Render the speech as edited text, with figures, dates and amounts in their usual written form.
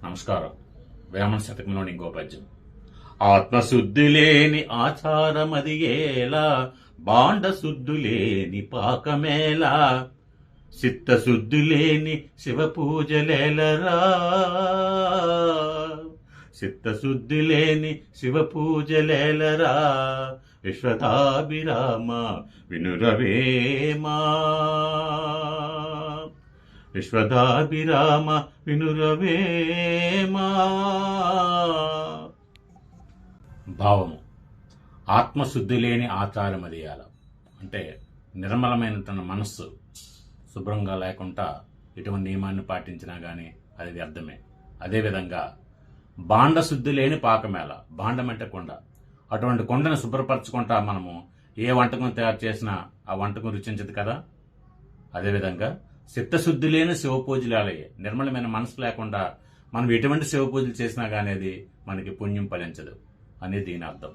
నమస్కారం. వేమన శతకంలోని ఇంకో పద్యం. ఆత్మశుద్ధి లేని ఆచారమది ఏలా, బాండ శుద్ధి లేని పాకమేలా, చిత్తశుద్ధి లేని శివ పూజలేలరా, చిత్తశుద్ధి లేని శివ పూజలేలరా, విశ్వదాభిరామ వినురవేమా, విశ్వదాభిరామ వినురవేమా. భావము: ఆత్మశుద్ధి లేని ఆచారం అదియాల అంటే నిర్మలమైన తన మనస్సు శుభ్రంగా లేకుండా ఎటువంటి నియమాన్ని పాటించినా గానీ అది వ్యర్థమే. అదేవిధంగా బాండ శుద్ధి లేని పాకమేళ, బాండం అంటే కొండ, అటువంటి కొండను శుభ్రపరచుకుంటా మనము ఏ వంటకం తయారు చేసినా ఆ వంటకం రుచించదు కదా. అదేవిధంగా చిత్తశుద్ధి లేని శివ పూజలాలయ్యే, నిర్మలమైన మనసు లేకుండా మనం ఎటువంటి శివ పూజలు చేసినా కానీ అది మనకి పుణ్యం ఫలించదు అనేది దీని అర్థం.